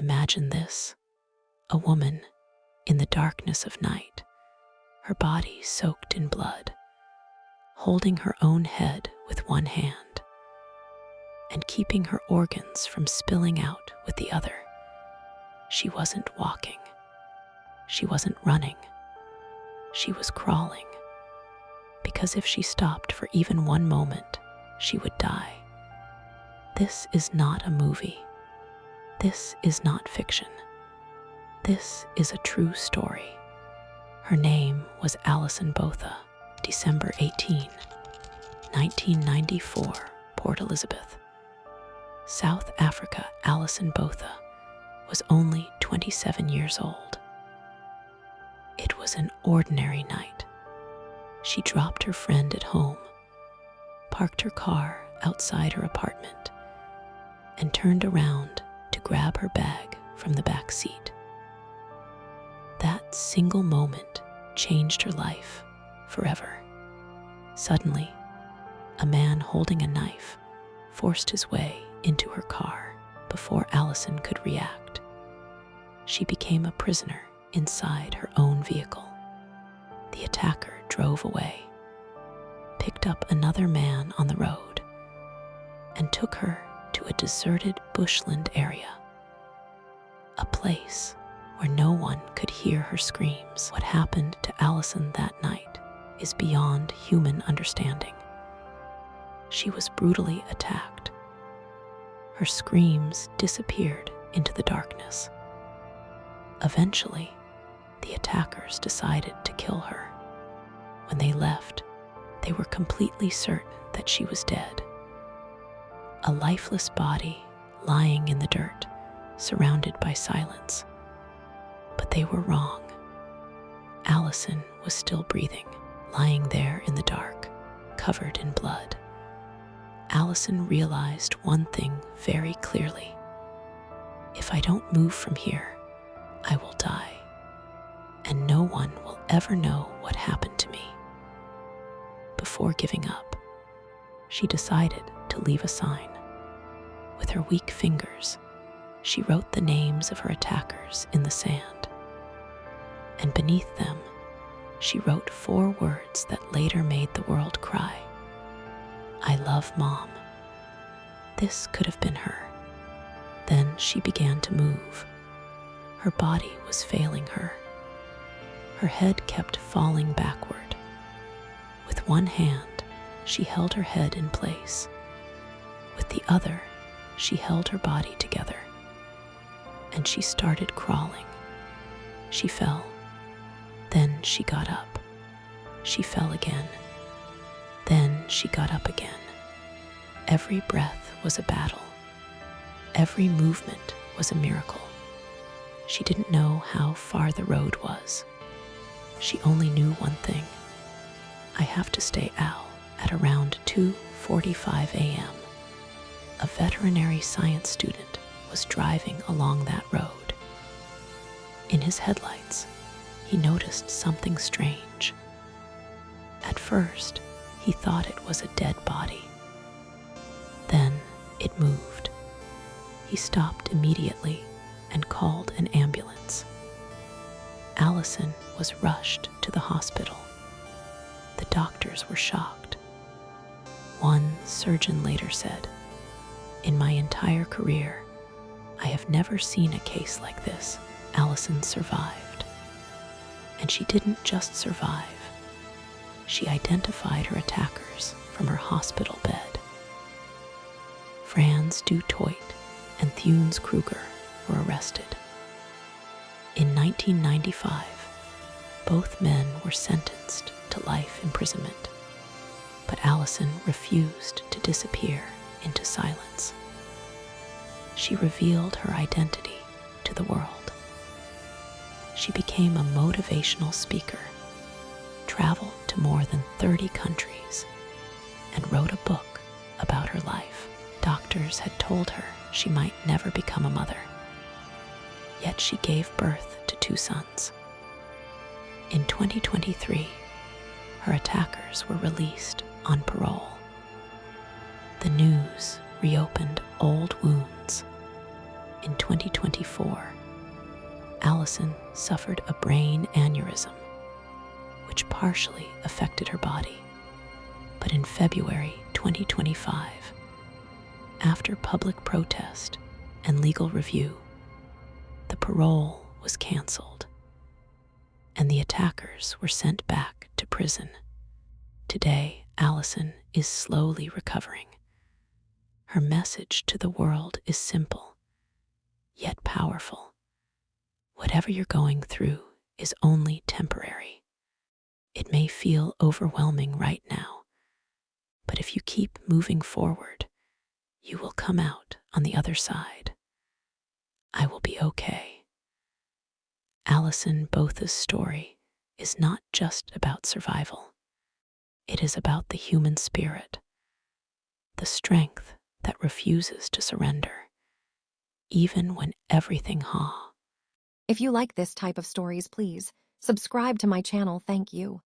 Imagine this: a woman in the darkness of night, her body soaked in blood, holding her own head with one hand and keeping her organs from spilling out with the other. She wasn't walking. She wasn't running. She was crawling, because if she stopped for even one moment, she would die. This is not a movie. This is not fiction. This is a true story. Her name was Alison Botha. December 18, 1994, Port Elizabeth, South Africa. Alison Botha was only 27 years old. It was an ordinary night. She dropped her friend at home, parked her car outside her apartment, and turned around to grab her bag from the back seat. That single moment changed her life forever. Suddenly, a man holding a knife forced his way into her car. Before Alison could react, she became a prisoner inside her own vehicle. The attacker drove away, picked up another man on the road, and took her to a deserted bushland area, a place where no one could hear her screams. What happened to Alison that night is beyond human understanding. She was brutally attacked. Her screams disappeared into the darkness. Eventually, the attackers decided to kill her. When they left, they were completely certain that she was dead. A lifeless body lying in the dirt, surrounded by silence. But they were wrong. Alison was still breathing, lying there in the dark, covered in blood. Alison realized one thing very clearly: if I don't move from here, I will die, and no one will ever know what happened to me. Before giving up, she decided to leave a sign. With her weak fingers, she wrote the names of her attackers in the sand, and beneath them, she wrote 4 words that later made the world cry: "I love Mom." This could have been her. Then she began to move. Her body was failing her. Her head kept falling backward. With one hand, she held her head in place. With the other, she held her body together. And she started crawling. She fell. Then she got up. She fell again. Then she got up again. Every breath was a battle. Every movement was a miracle. She didn't know how far the road was. She only knew one thing: I have to stay out. At around 2:45 a.m., a veterinary science student was driving along that road. In his headlights, he noticed something strange. At first, he thought it was a dead body. Then it moved. He stopped immediately and called an ambulance. Alison was rushed to the hospital. The doctors were shocked. One surgeon later said, "In my entire career, I have never seen a case like this." Alison survived. And she didn't just survive. She identified her attackers from her hospital bed. Franz du Toit and Thunes Kruger were arrested. In 1995, both men were sentenced to life imprisonment, but Alison refused to disappear into silence. She revealed her identity to the world. She became a motivational speaker, traveled to more than 30 countries, and wrote a book about her life. Doctors had told her she might never become a mother, yet she gave birth to 2 sons. In 2023, her attackers were released on parole. The news reopened old wounds. In 2024, Alison suffered a brain aneurysm, which partially affected her body. But in February 2025, after public protest and legal review, the parole was canceled, and the attackers were sent back to prison. Today, Alison is slowly recovering. Her message to the world is simple, yet powerful. Whatever you're going through is only temporary. It may feel overwhelming right now, but if you keep moving forward, you will come out on the other side. I will be okay. Alison Botha's story is not just about survival. It is about the human spirit, the strength that refuses to surrender, even when everything If you like this type of stories, please subscribe to my channel. Thank you.